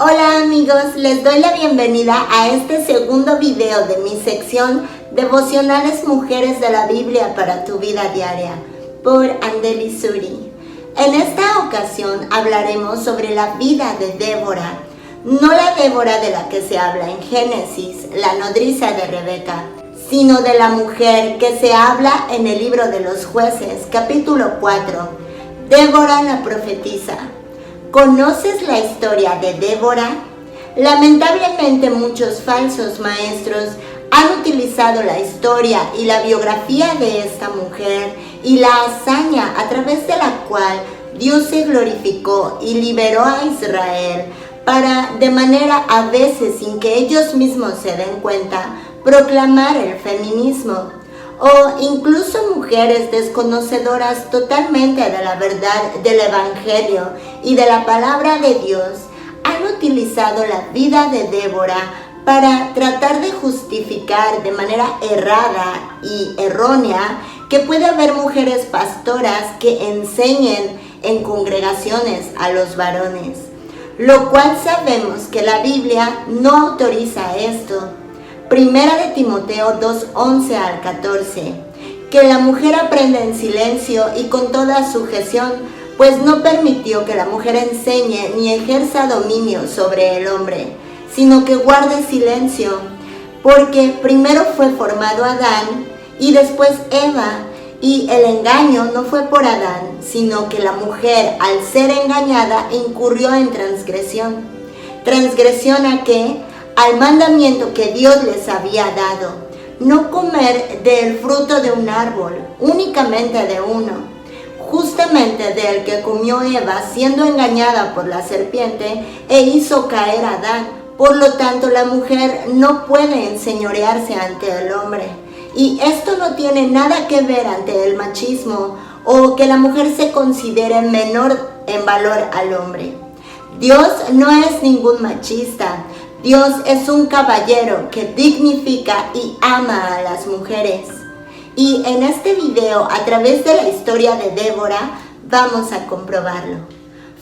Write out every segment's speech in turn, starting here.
Hola amigos, les doy la bienvenida a este segundo video de mi sección Devocionales Mujeres de la Biblia para tu vida diaria por Andeli Suri. En esta ocasión hablaremos sobre la vida de Débora, no la Débora de la que se habla en Génesis, la nodriza de Rebeca, sino de la mujer que se habla en el libro de los Jueces, capítulo 4, Débora la profetisa. ¿Conoces la historia de Débora? Lamentablemente muchos falsos maestros han utilizado la historia y la biografía de esta mujer y la hazaña a través de la cual Dios se glorificó y liberó a Israel para, de manera a veces sin que ellos mismos se den cuenta, proclamar el feminismo. O incluso mujeres desconocedoras totalmente de la verdad del Evangelio y de la palabra de Dios han utilizado la vida de Débora para tratar de justificar de manera errada y errónea que puede haber mujeres pastoras que enseñen en congregaciones a los varones, lo cual sabemos que la Biblia no autoriza esto. Primera de Timoteo 2:11 al 14, que la mujer aprenda en silencio y con toda sujeción, pues no permitió que la mujer enseñe ni ejerza dominio sobre el hombre, sino que guarde silencio, porque primero fue formado Adán y después Eva, y el engaño no fue por Adán, sino que la mujer al ser engañada incurrió en transgresión. ¿Transgresión a qué? Al mandamiento que Dios les había dado, no comer del fruto de un árbol, únicamente de uno, justamente del que comió Eva siendo engañada por la serpiente e hizo caer a Adán. Por lo tanto, la mujer no puede enseñorearse ante el hombre. Y esto no tiene nada que ver ante el machismo o que la mujer se considere menor en valor al hombre. Dios no es ningún machista. Dios es un caballero que dignifica y ama a las mujeres. Y en este video, a través de la historia de Débora, vamos a comprobarlo.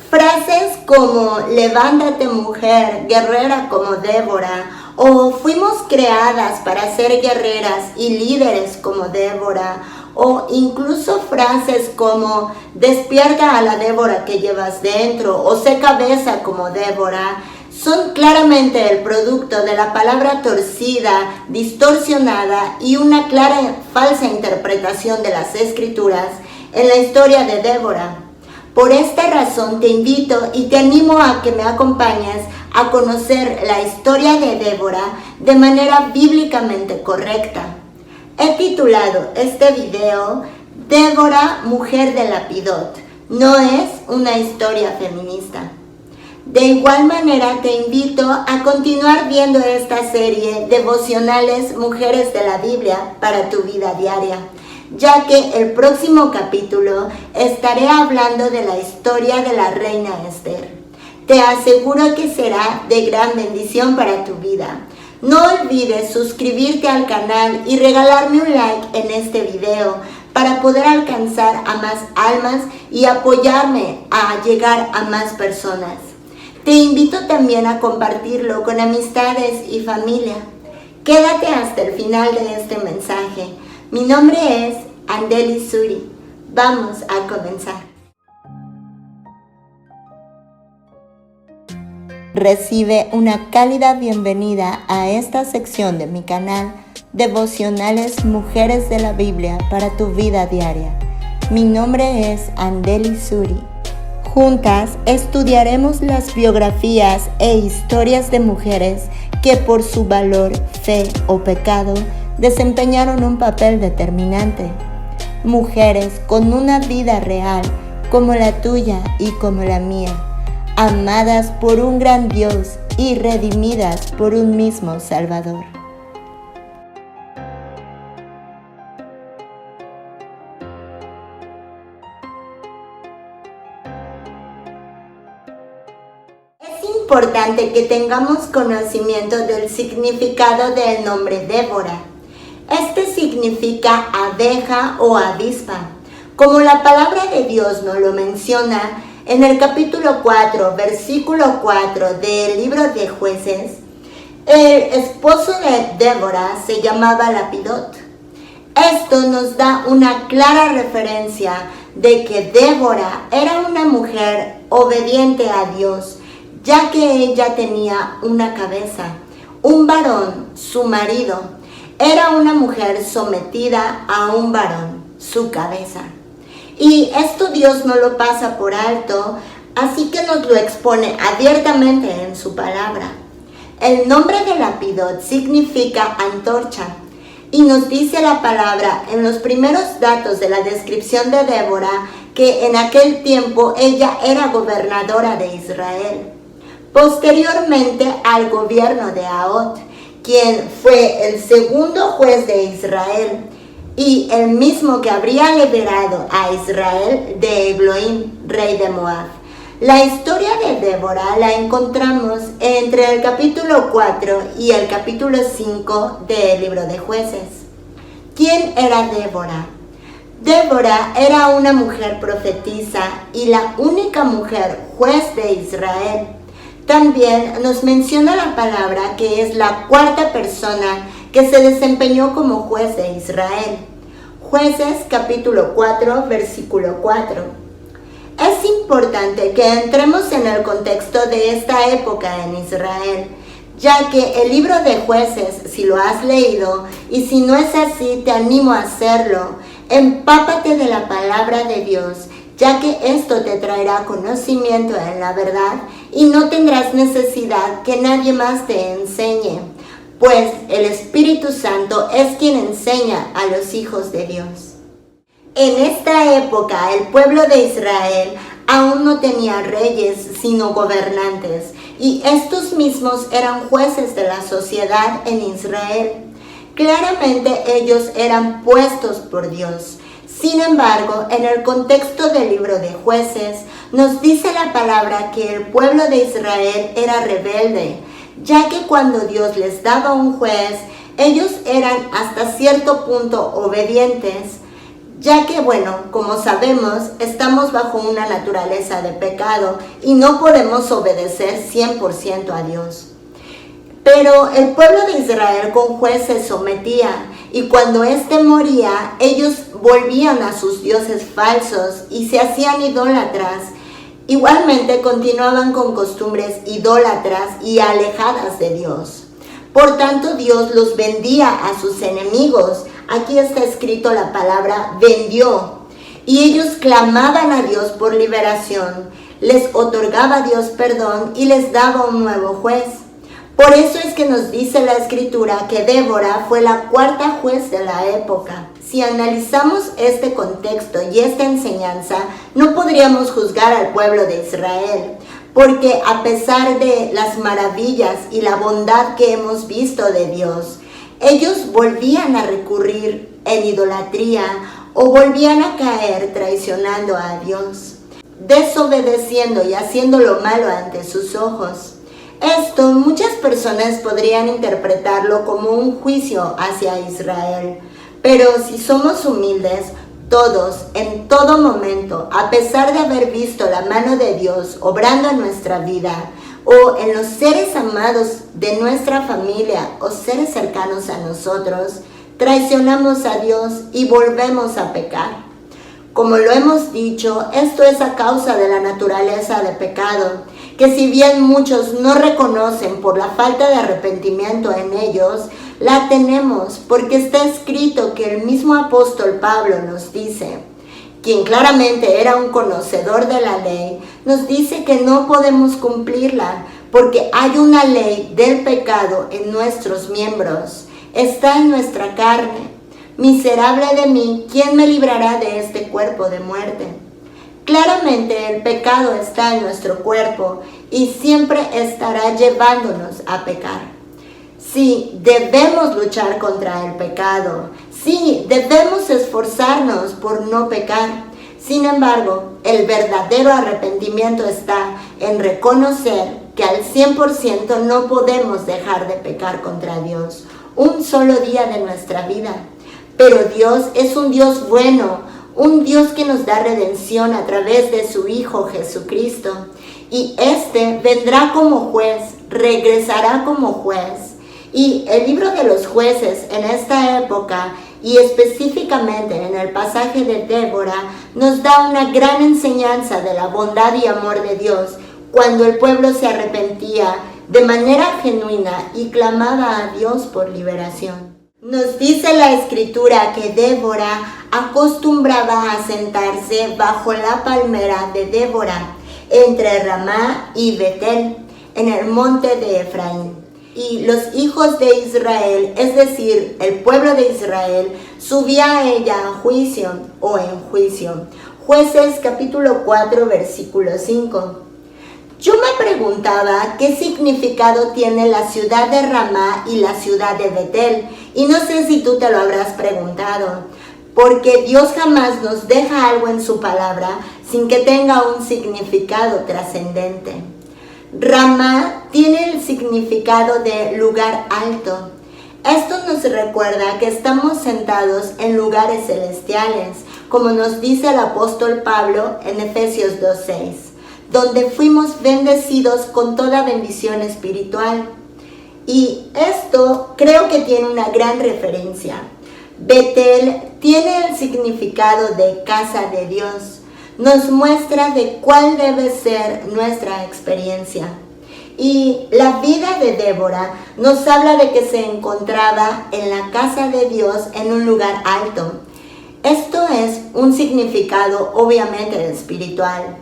Frases como levántate mujer, guerrera como Débora, o fuimos creadas para ser guerreras y líderes como Débora, o incluso frases como despierta a la Débora que llevas dentro, o sé cabeza como Débora, son claramente el producto de la palabra torcida, distorsionada y una clara falsa interpretación de las Escrituras en la historia de Débora. Por esta razón te invito y te animo a que me acompañes a conocer la historia de Débora de manera bíblicamente correcta. He titulado este video Débora, mujer de Lapidot. No es una historia feminista. De igual manera te invito a continuar viendo esta serie Devocionales Mujeres de la Biblia para tu vida diaria, ya que el próximo capítulo estaré hablando de la historia de la reina Esther. Te aseguro que será de gran bendición para tu vida. No olvides suscribirte al canal y regalarme un like en este video para poder alcanzar a más almas y apoyarme a llegar a más personas. Te invito también a compartirlo con amistades y familia. Quédate hasta el final de este mensaje. Mi nombre es Andeli Suri. Vamos a comenzar. Recibe una cálida bienvenida a esta sección de mi canal Devocionales Mujeres de la Biblia para tu vida diaria. Mi nombre es Andeli Suri. Juntas estudiaremos las biografías e historias de mujeres que por su valor, fe o pecado desempeñaron un papel determinante. Mujeres con una vida real como la tuya y como la mía, amadas por un gran Dios y redimidas por un mismo Salvador. Es importante que tengamos conocimiento del significado del nombre Débora. Este significa abeja o avispa. Como la palabra de Dios nos lo menciona, En el capítulo 4, versículo 4 del libro de Jueces, el esposo de Débora se llamaba Lapidot. Esto nos da una clara referencia de que Débora era una mujer obediente a Dios, ya que ella tenía una cabeza. Un varón, su marido, era una mujer sometida a un varón, su cabeza. Y esto Dios no lo pasa por alto, así que nos lo expone abiertamente en su palabra. El nombre de Lapidot significa antorcha, y nos dice la palabra en los primeros datos de la descripción de Débora que en aquel tiempo ella era gobernadora de Israel. Posteriormente al gobierno de Ahot, quien fue el segundo juez de Israel y el mismo que habría liberado a Israel de Egloín, rey de Moab. La historia de Débora la encontramos entre el capítulo 4 y el capítulo 5 del libro de Jueces. ¿Quién era Débora? Débora era una mujer profetisa y la única mujer juez de Israel. También nos menciona la palabra que es la cuarta persona que se desempeñó como juez de Israel. Jueces capítulo 4, versículo 4. Es importante que entremos en el contexto de esta época en Israel, ya que el libro de Jueces, si lo has leído, y si no es así, te animo a hacerlo, empápate de la palabra de Dios, ya que esto te traerá conocimiento en la verdad y no tendrás necesidad que nadie más te enseñe, pues el Espíritu Santo es quien enseña a los hijos de Dios. En esta época el pueblo de Israel aún no tenía reyes, sino gobernantes, y estos mismos eran jueces de la sociedad en Israel. Claramente ellos eran puestos por Dios. Sin embargo, en el contexto del libro de Jueces, nos dice la palabra que el pueblo de Israel era rebelde, ya que cuando Dios les daba un juez, ellos eran hasta cierto punto obedientes, ya que, como sabemos, estamos bajo una naturaleza de pecado y no podemos obedecer 100% a Dios. Pero el pueblo de Israel con juez se sometía, y cuando éste moría, ellos volvían a sus dioses falsos y se hacían idólatras. Igualmente continuaban con costumbres idólatras y alejadas de Dios. Por tanto, Dios los vendía a sus enemigos. Aquí está escrito la palabra vendió. Y ellos clamaban a Dios por liberación. Les otorgaba Dios perdón y les daba un nuevo juez. Por eso es que nos dice la Escritura que Débora fue la cuarta juez de la época. Si analizamos este contexto y esta enseñanza, no podríamos juzgar al pueblo de Israel, porque a pesar de las maravillas y la bondad que hemos visto de Dios, ellos volvían a recurrir en idolatría o volvían a caer traicionando a Dios, desobedeciendo y haciendo lo malo ante sus ojos. Esto muchas personas podrían interpretarlo como un juicio hacia Israel, pero si somos humildes, todos, en todo momento, a pesar de haber visto la mano de Dios obrando en nuestra vida, o en los seres amados de nuestra familia o seres cercanos a nosotros, traicionamos a Dios y volvemos a pecar. Como lo hemos dicho, esto es a causa de la naturaleza de pecado, que si bien muchos no reconocen por la falta de arrepentimiento en ellos, la tenemos porque está escrito que el mismo apóstol Pablo nos dice, quien claramente era un conocedor de la ley, nos dice que no podemos cumplirla porque hay una ley del pecado en nuestros miembros, está en nuestra carne. Miserable de mí, ¿quién me librará de este cuerpo de muerte? Claramente el pecado está en nuestro cuerpo y siempre estará llevándonos a pecar. Sí, debemos luchar contra el pecado. Sí, debemos esforzarnos por no pecar. Sin embargo, el verdadero arrepentimiento está en reconocer que al 100% no podemos dejar de pecar contra Dios un solo día de nuestra vida. Pero Dios es un Dios bueno, un Dios que nos da redención a través de su Hijo Jesucristo. Y este vendrá como juez, regresará como juez. Y el libro de los jueces en esta época, y específicamente en el pasaje de Débora, nos da una gran enseñanza de la bondad y amor de Dios cuando el pueblo se arrepentía de manera genuina y clamaba a Dios por liberación. Nos dice la Escritura que Débora acostumbraba a sentarse bajo la palmera de Débora, entre Ramá y Betel, en el monte de Efraín. Y los hijos de Israel, es decir, el pueblo de Israel, subía a ella a juicio o en juicio. Jueces capítulo 4, versículo 5. Yo me preguntaba qué significado tiene la ciudad de Ramá y la ciudad de Betel, y no sé si tú te lo habrás preguntado, porque Dios jamás nos deja algo en su palabra sin que tenga un significado trascendente. Ramá tiene el significado de lugar alto. Esto nos recuerda que estamos sentados en lugares celestiales, como nos dice el apóstol Pablo en Efesios 2:6, donde fuimos bendecidos con toda bendición espiritual. Y esto creo que tiene una gran referencia. Betel tiene el significado de casa de Dios. Nos muestra de cuál debe ser nuestra experiencia. Y la vida de Débora nos habla de que se encontraba en la casa de Dios en un lugar alto. Esto es un significado obviamente espiritual,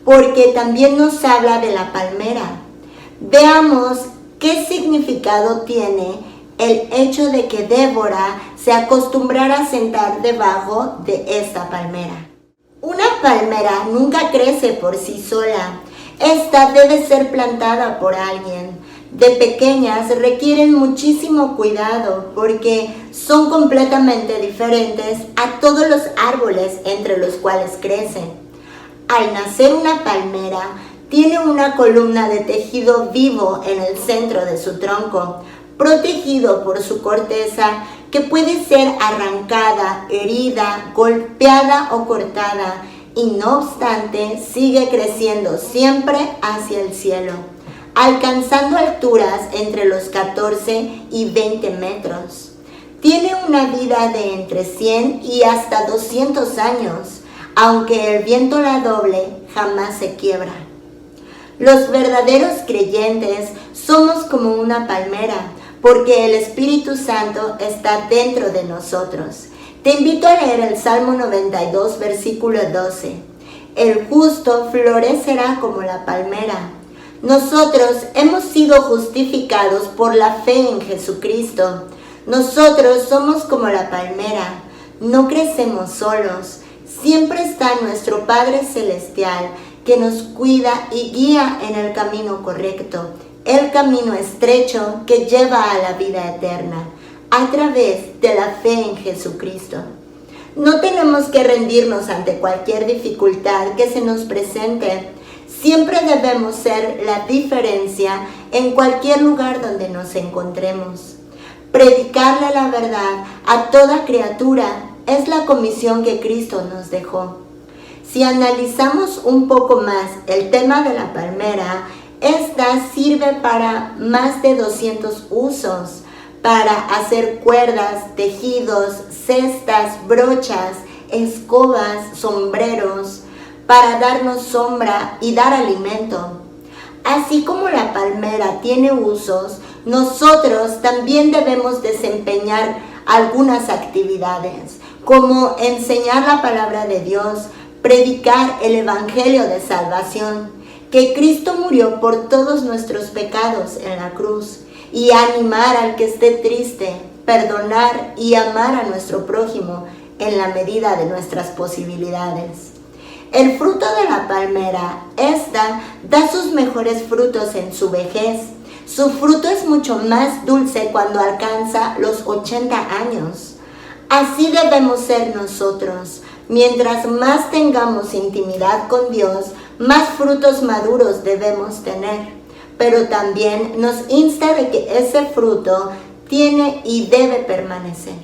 porque también nos habla de la palmera. Veamos qué significado tiene el hecho de que Débora se acostumbrara a sentar debajo de esta palmera. Una palmera nunca crece por sí sola. Esta debe ser plantada por alguien. De pequeñas requieren muchísimo cuidado porque son completamente diferentes a todos los árboles entre los cuales crecen. Al nacer una palmera, tiene una columna de tejido vivo en el centro de su tronco, protegido por su corteza que puede ser arrancada, herida, golpeada o cortada, y no obstante sigue creciendo siempre hacia el cielo, alcanzando alturas entre los 14 y 20 metros. Tiene una vida de entre 100 y hasta 200 años, aunque el viento la doble, jamás se quiebra. Los verdaderos creyentes somos como una palmera, porque el Espíritu Santo está dentro de nosotros. Te invito a leer el Salmo 92, versículo 12. El justo florecerá como la palmera. Nosotros hemos sido justificados por la fe en Jesucristo. Nosotros somos como la palmera. No crecemos solos. Siempre está nuestro Padre Celestial que nos cuida y guía en el camino correcto, el camino estrecho que lleva a la vida eterna, a través de la fe en Jesucristo. No tenemos que rendirnos ante cualquier dificultad que se nos presente. Siempre debemos ser la diferencia en cualquier lugar donde nos encontremos. Predicarle la verdad a toda criatura es la comisión que Cristo nos dejó. Si analizamos un poco más el tema de la palmera, esta sirve para más de 200 usos, para hacer cuerdas, tejidos, cestas, brochas, escobas, sombreros, para darnos sombra y dar alimento. Así como la palmera tiene usos, nosotros también debemos desempeñar algunas actividades, como enseñar la palabra de Dios, predicar el evangelio de salvación, que Cristo murió por todos nuestros pecados en la cruz, y animar al que esté triste, perdonar y amar a nuestro prójimo en la medida de nuestras posibilidades. El fruto de la palmera, esta da sus mejores frutos en su vejez. Su fruto es mucho más dulce cuando alcanza los 80 años. Así debemos ser nosotros. Mientras más tengamos intimidad con Dios, más frutos maduros debemos tener. Pero también nos insta de que ese fruto tiene y debe permanecer.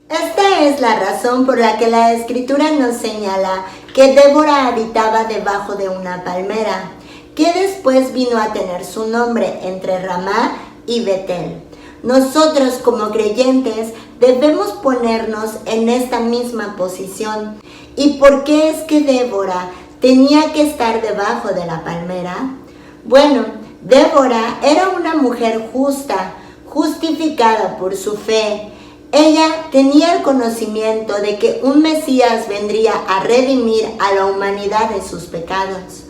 Esta es la razón por la que la Escritura nos señala que Débora habitaba debajo de una palmera, que después vino a tener su nombre entre Ramá y Betel. Nosotros como creyentes debemos ponernos en esta misma posición. ¿Y por qué es que Débora tenía que estar debajo de la palmera? Bueno, Débora era una mujer justa, justificada por su fe. Ella tenía el conocimiento de que un Mesías vendría a redimir a la humanidad de sus pecados.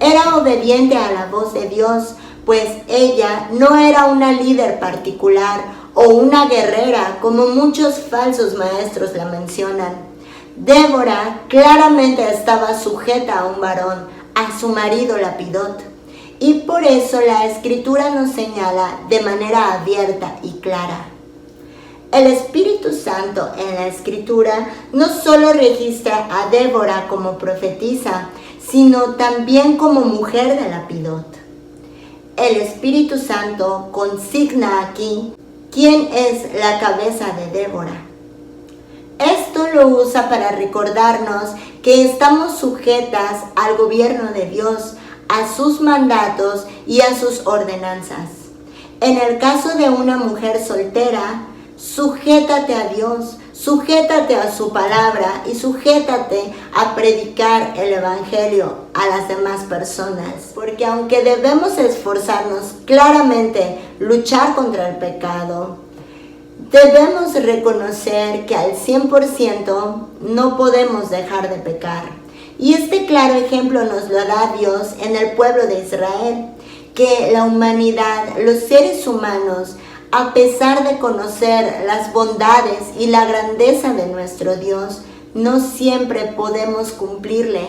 Era obediente a la voz de Dios, pues ella no era una líder particular o una guerrera como muchos falsos maestros la mencionan. Débora claramente estaba sujeta a un varón, a su marido Lapidot, y por eso la Escritura nos señala de manera abierta y clara. El Espíritu Santo en la Escritura no solo registra a Débora como profetisa, sino también como mujer de Lapidot. El Espíritu Santo consigna aquí quién es la cabeza de Débora. Esto lo usa para recordarnos que estamos sujetas al gobierno de Dios, a sus mandatos y a sus ordenanzas. En el caso de una mujer soltera, sujétate a Dios, sujétate a su palabra y sujétate a predicar el Evangelio a las demás personas. Porque aunque debemos esforzarnos claramente, luchar contra el pecado, debemos reconocer que al 100% no podemos dejar de pecar. Y este claro ejemplo nos lo da Dios en el pueblo de Israel, que la humanidad, los seres humanos, a pesar de conocer las bondades y la grandeza de nuestro Dios, no siempre podemos cumplirle.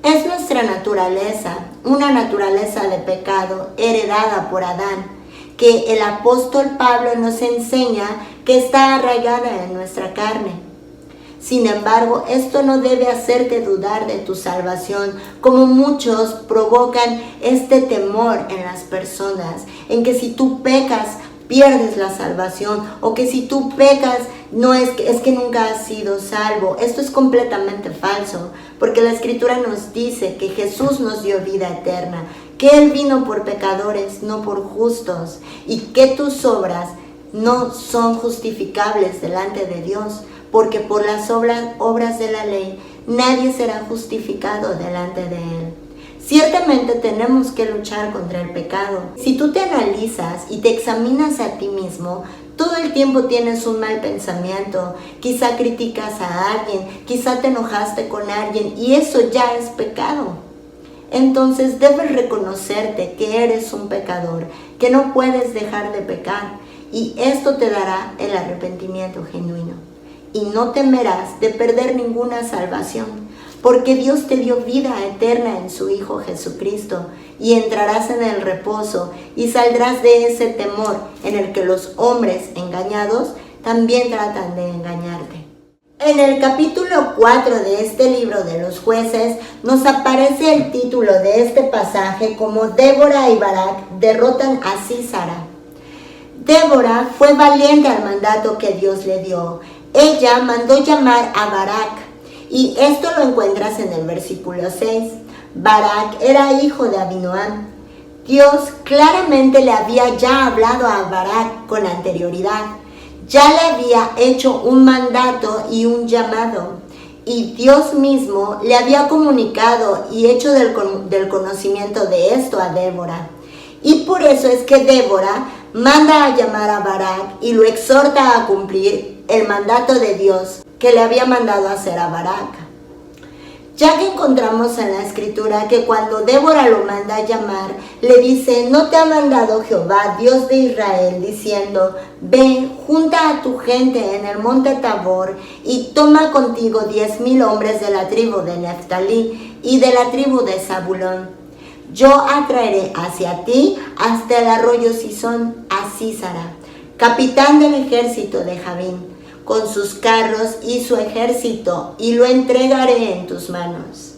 Es nuestra naturaleza, una naturaleza de pecado heredada por Adán, que el apóstol Pablo nos enseña que está arraigada en nuestra carne. Sin embargo, esto no debe hacerte dudar de tu salvación, como muchos provocan este temor en las personas, en que si tú pecas, pierdes la salvación, o que si tú pecas, es que nunca has sido salvo. Esto es completamente falso, porque la Escritura nos dice que Jesús nos dio vida eterna, que Él vino por pecadores, no por justos, y que tus obras no son justificables delante de Dios, porque por las obras de la ley nadie será justificado delante de Él. Ciertamente tenemos que luchar contra el pecado. Si tú te analizas y te examinas a ti mismo, todo el tiempo tienes un mal pensamiento, quizá criticas a alguien, quizá te enojaste con alguien y eso ya es pecado. Entonces debes reconocerte que eres un pecador, que no puedes dejar de pecar y esto te dará el arrepentimiento genuino. Y no temerás de perder ninguna salvación, porque Dios te dio vida eterna en su Hijo Jesucristo, y entrarás en el reposo y saldrás de ese temor en el que los hombres engañados también tratan de engañarte. En el capítulo 4 de este libro de los jueces nos aparece el título de este pasaje como Débora y Barak derrotan a Sísara. Débora fue valiente al mandato que Dios le dio. Ella mandó llamar a Barak. Y esto lo encuentras en el versículo 6. Barak era hijo de Abinoam. Dios claramente le había ya hablado a Barak con anterioridad. Ya le había hecho un mandato y un llamado. Y Dios mismo le había comunicado y hecho del conocimiento de esto a Débora. Y por eso es que Débora manda a llamar a Barak y lo exhorta a cumplir el mandato de Dios que le había mandado hacer a Barak. Ya que encontramos en la Escritura que cuando Débora lo manda a llamar, le dice: ¿no te ha mandado Jehová, Dios de Israel, diciendo: ve, junta a tu gente en el monte Tabor y toma contigo 10,000 hombres de la tribu de Neftalí y de la tribu de Zabulón? Yo atraeré hacia ti hasta el arroyo Sison a Sísara, capitán del ejército de Jabín, con sus carros y su ejército, y lo entregaré en tus manos.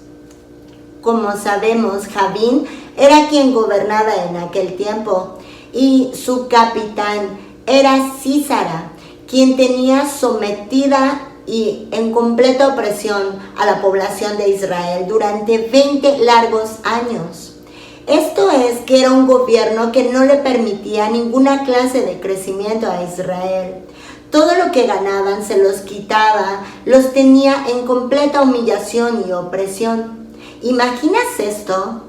Como sabemos, Jabín era quien gobernaba en aquel tiempo, y su capitán era Sísara, quien tenía sometida y en completa opresión a la población de Israel durante 20 largos años. Esto es que era un gobierno que no le permitía ninguna clase de crecimiento a Israel. Todo lo que ganaban se los quitaba, los tenía en completa humillación y opresión. ¿Imaginas esto?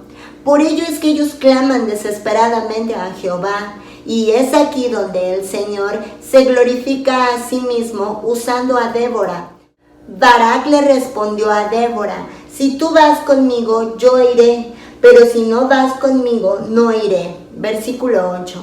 Por ello es que ellos claman desesperadamente a Jehová, y es aquí donde el Señor se glorifica a sí mismo usando a Débora. Barak le respondió a Débora: si tú vas conmigo, yo iré, pero si no vas conmigo, no iré. Versículo 8.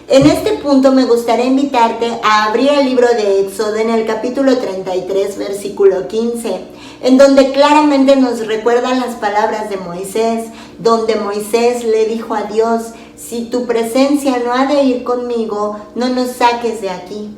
En este punto me gustaría invitarte a abrir el libro de Éxodo en el capítulo 33, versículo 15, en donde claramente nos recuerdan las palabras de Moisés, donde Moisés le dijo a Dios: si tu presencia no ha de ir conmigo, no nos saques de aquí.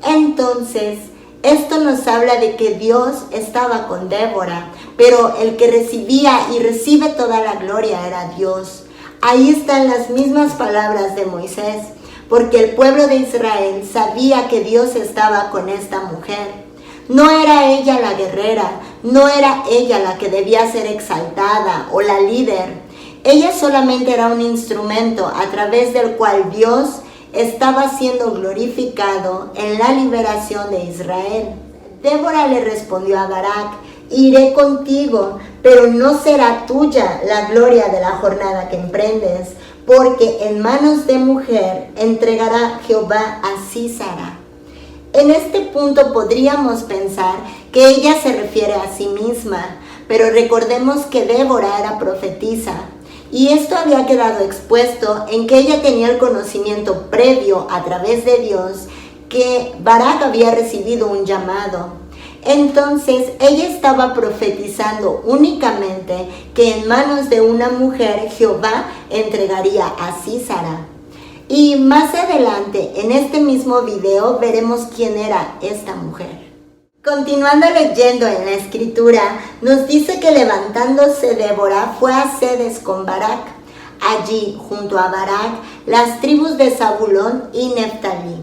Entonces, esto nos habla de que Dios estaba con Débora, pero el que recibía y recibe toda la gloria era Dios. Ahí están las mismas palabras de Moisés, porque el pueblo de Israel sabía que Dios estaba con esta mujer. No era ella la guerrera, no era ella la que debía ser exaltada o la líder. Ella solamente era un instrumento a través del cual Dios estaba siendo glorificado en la liberación de Israel. Débora le respondió a Barak: iré contigo, pero no será tuya la gloria de la jornada que emprendes, porque en manos de mujer entregará Jehová a Sísara. En este punto podríamos pensar que ella se refiere a sí misma, pero recordemos que Débora era profetisa, y esto había quedado expuesto en que ella tenía el conocimiento previo a través de Dios que Barak había recibido un llamado. Entonces ella estaba profetizando únicamente que en manos de una mujer Jehová entregaría a Sísara. Y más adelante en este mismo video veremos quién era esta mujer. Continuando leyendo en la escritura, nos dice que levantándose Débora fue a Cedes con Barak. Allí, junto a Barak, las tribus de Zabulón y Neftalí.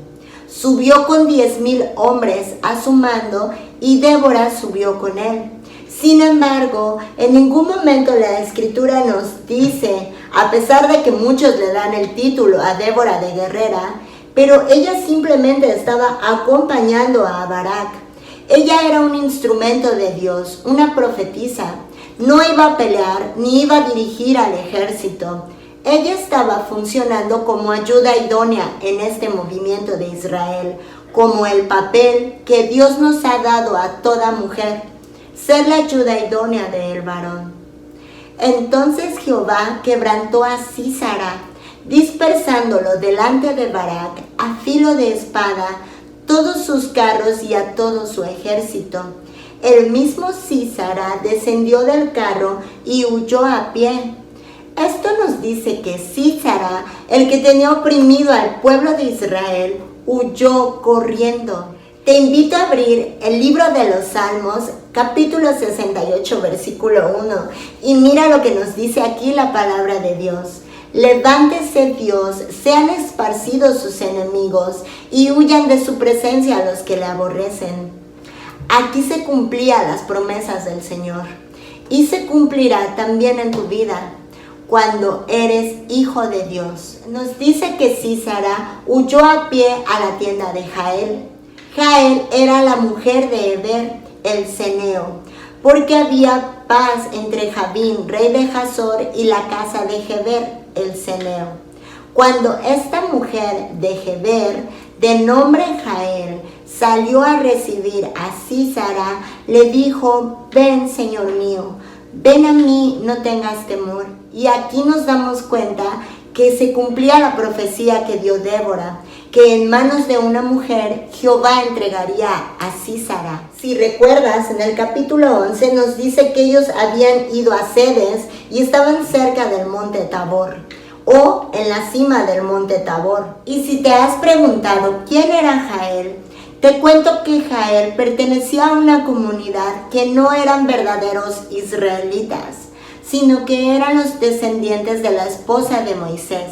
Subió con 10,000 hombres a su mando y Débora subió con él. Sin embargo, en ningún momento la escritura nos dice, a pesar de que muchos le dan el título a Débora de guerrera, pero ella simplemente estaba acompañando a Barak. Ella era un instrumento de Dios, una profetisa. No iba a pelear ni iba a dirigir al ejército. Ella estaba funcionando como ayuda idónea en este movimiento de Israel, como el papel que Dios nos ha dado a toda mujer, ser la ayuda idónea del varón. Entonces Jehová quebrantó a Sísara, dispersándolo delante de Barak a filo de espada, todos sus carros y a todo su ejército. El mismo Sísara descendió del carro y huyó a pie. Esto nos dice que Sísara, el que tenía oprimido al pueblo de Israel, huyó corriendo. Te invito a abrir el libro de los Salmos, capítulo 68, versículo 1, y mira lo que nos dice aquí la palabra de Dios. Levántese Dios, sean esparcidos sus enemigos, y huyan de su presencia los que le aborrecen. Aquí se cumplían las promesas del Señor, y se cumplirá también en tu vida, cuando eres hijo de Dios. Nos dice que Sísara huyó a pie a la tienda de Jael. Jael era la mujer de Heber, el ceneo, porque había paz entre Jabín, rey de Hazor, y la casa de Heber, el ceneo. Cuando esta mujer de Heber, de nombre Jael, salió a recibir a Sísara, le dijo: ven, señor mío, ven a mí, no tengas temor. Y aquí nos damos cuenta que se cumplía la profecía que dio Débora, que en manos de una mujer Jehová entregaría a Sísara. Si recuerdas, en el capítulo 11 nos dice que ellos habían ido a Cedes y estaban cerca del monte Tabor, o en la cima del monte Tabor. Y si te has preguntado quién era Jael, te cuento que Jael pertenecía a una comunidad que no eran verdaderos israelitas, sino que eran los descendientes de la esposa de Moisés.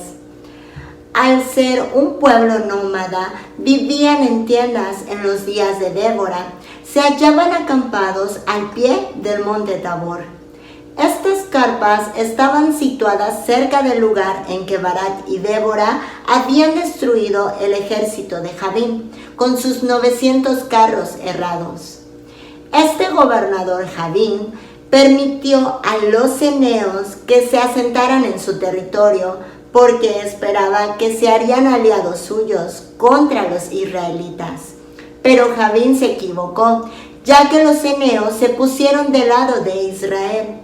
Al ser un pueblo nómada, vivían en tiendas en los días de Débora. Se hallaban acampados al pie del monte Tabor. Estas carpas estaban situadas cerca del lugar en que Barak y Débora habían destruido el ejército de Jabín, con sus 900 carros herrados. Este gobernador Jabín permitió a los eneos que se asentaran en su territorio porque esperaba que se harían aliados suyos contra los israelitas. Pero Jabín se equivocó, ya que los eneos se pusieron del lado de Israel.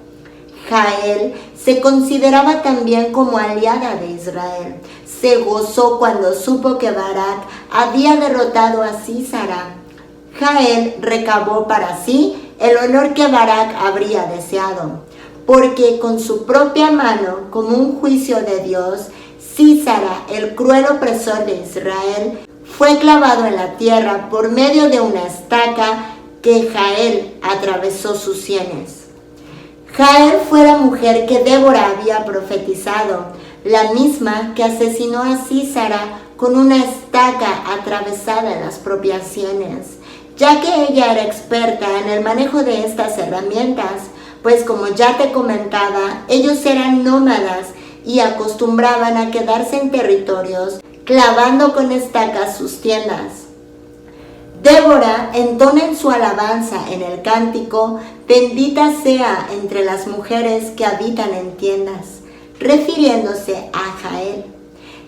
Jael se consideraba también como aliada de Israel. Se gozó cuando supo que Barak había derrotado a Sísara. Jael recabó para sí el honor que Barak habría deseado, porque con su propia mano, como un juicio de Dios, Sísara, el cruel opresor de Israel, fue clavado en la tierra por medio de una estaca que Jael atravesó sus sienes. Jael fue la mujer que Débora había profetizado, la misma que asesinó a Sísara con una estaca atravesada en las propias sienes, ya que ella era experta en el manejo de estas herramientas, pues como ya te comentaba, ellos eran nómadas y acostumbraban a quedarse en territorios clavando con estacas sus tiendas. Débora entona en su alabanza en el cántico, bendita sea entre las mujeres que habitan en tiendas, refiriéndose a Jael.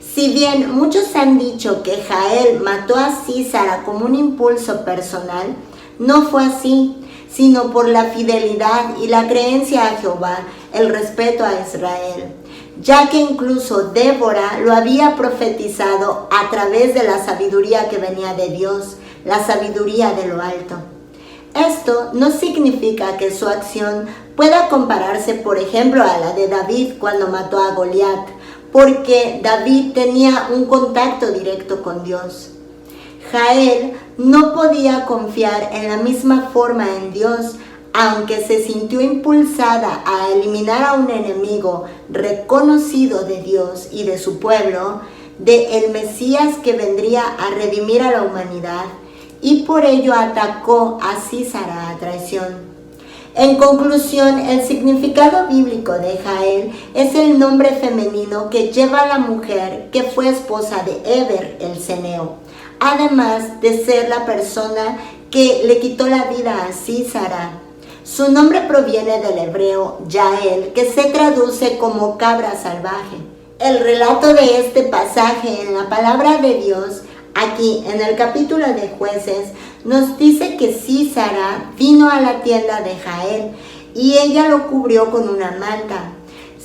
Si bien muchos han dicho que Jael mató a Sísara como un impulso personal, no fue así, sino por la fidelidad y la creencia a Jehová, el respeto a Israel, ya que incluso Débora lo había profetizado a través de la sabiduría que venía de Dios, la sabiduría de lo alto. Esto no significa que su acción pueda compararse, por ejemplo, a la de David cuando mató a Goliat, porque David tenía un contacto directo con Dios. Jael no podía confiar en la misma forma en Dios, aunque se sintió impulsada a eliminar a un enemigo reconocido de Dios y de su pueblo, de el Mesías que vendría a redimir a la humanidad, y por ello atacó a Sísara a traición. En conclusión, el significado bíblico de Jael es el nombre femenino que lleva a la mujer que fue esposa de Eber el ceneo, además de ser la persona que le quitó la vida a Sísara. Su nombre proviene del hebreo Yael, que se traduce como cabra salvaje. El relato de este pasaje en la palabra de Dios, aquí en el capítulo de Jueces, nos dice que Sísara vino a la tienda de Jael y ella lo cubrió con una manta.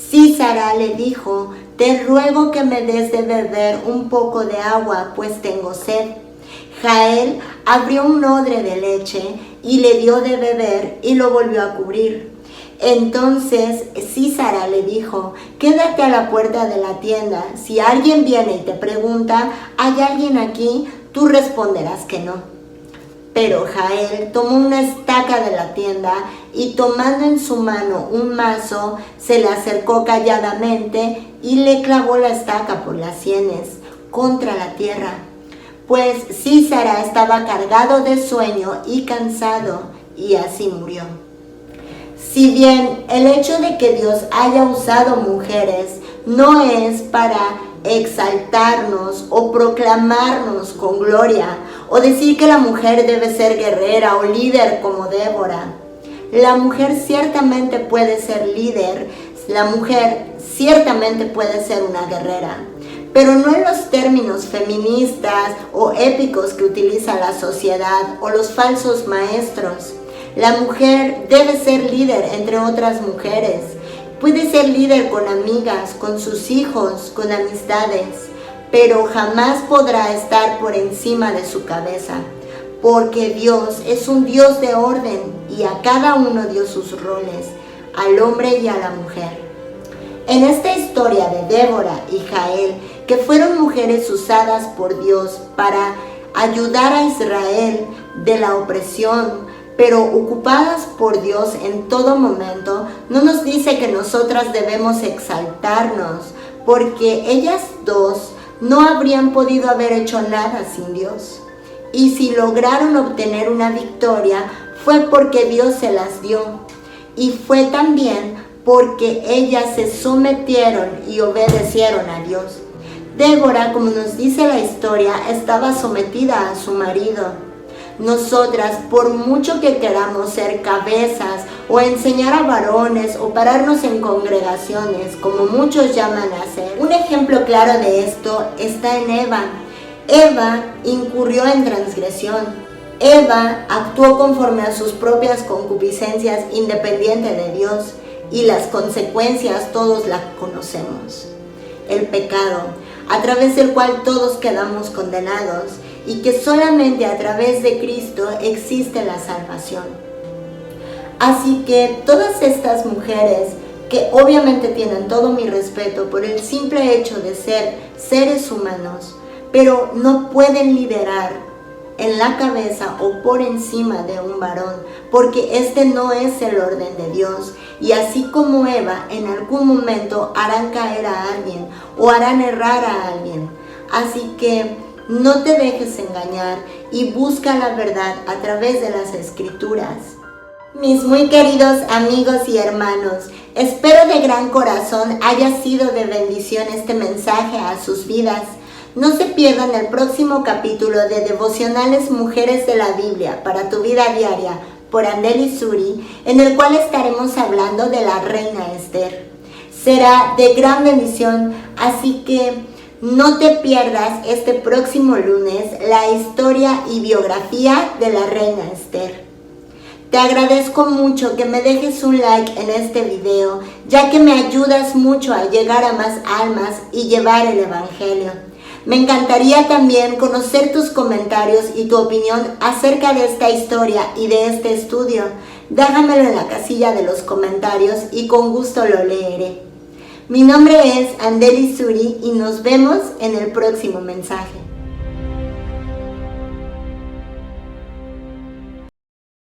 Sísara le dijo: te ruego que me des de beber un poco de agua, pues tengo sed. Jael abrió un odre de leche y le dio de beber y lo volvió a cubrir. Entonces Sísara le dijo: quédate a la puerta de la tienda. Si alguien viene y te pregunta: ¿hay alguien aquí?, tú responderás que no. Pero Jael tomó una estaca de la tienda y tomando en su mano un mazo, se le acercó calladamente y le clavó la estaca por las sienes contra la tierra, pues Sísara estaba cargado de sueño y cansado, y así murió. Si bien el hecho de que Dios haya usado mujeres no es para exaltarnos o proclamarnos con gloria, o decir que la mujer debe ser guerrera o líder como Débora. La mujer ciertamente puede ser líder, la mujer ciertamente puede ser una guerrera, pero no en los términos feministas o épicos que utiliza la sociedad o los falsos maestros. La mujer debe ser líder entre otras mujeres. Puede ser líder con amigas, con sus hijos, con amistades, pero jamás podrá estar por encima de su cabeza, porque Dios es un Dios de orden y a cada uno dio sus roles, al hombre y a la mujer. En esta historia de Débora y Jael, que fueron mujeres usadas por Dios para ayudar a Israel de la opresión, pero ocupadas por Dios en todo momento, no nos dice que nosotras debemos exaltarnos, porque ellas dos no habrían podido haber hecho nada sin Dios. Y si lograron obtener una victoria, fue porque Dios se las dio. Y fue también porque ellas se sometieron y obedecieron a Dios. Débora, como nos dice la historia, estaba sometida a su marido. Nosotras, por mucho que queramos ser cabezas o enseñar a varones o pararnos en congregaciones, como muchos llaman a hacer, un ejemplo claro de esto está en Eva. Eva incurrió en transgresión. Eva actuó conforme a sus propias concupiscencias, independiente de Dios, y las consecuencias todos las conocemos. El pecado, a través del cual todos quedamos condenados, y que solamente a través de Cristo existe la salvación. Así que todas estas mujeres, que obviamente tienen todo mi respeto por el simple hecho de ser seres humanos, pero no pueden liderar en la cabeza o por encima de un varón, porque este no es el orden de Dios. Y así como Eva, en algún momento harán caer a alguien o harán errar a alguien. Así que no te dejes engañar y busca la verdad a través de las Escrituras. Mis muy queridos amigos y hermanos, espero de gran corazón haya sido de bendición este mensaje a sus vidas. No se pierdan el próximo capítulo de Devocionales Mujeres de la Biblia para tu vida diaria por Andeli Suri, en el cual estaremos hablando de la reina Esther. Será de gran bendición, así que no te pierdas este próximo lunes la historia y biografía de la reina Esther. Te agradezco mucho que me dejes un like en este video, ya que me ayudas mucho a llegar a más almas y llevar el evangelio. Me encantaría también conocer tus comentarios y tu opinión acerca de esta historia y de este estudio. Déjamelo en la casilla de los comentarios y con gusto lo leeré. Mi nombre es Andeli Suri y nos vemos en el próximo mensaje.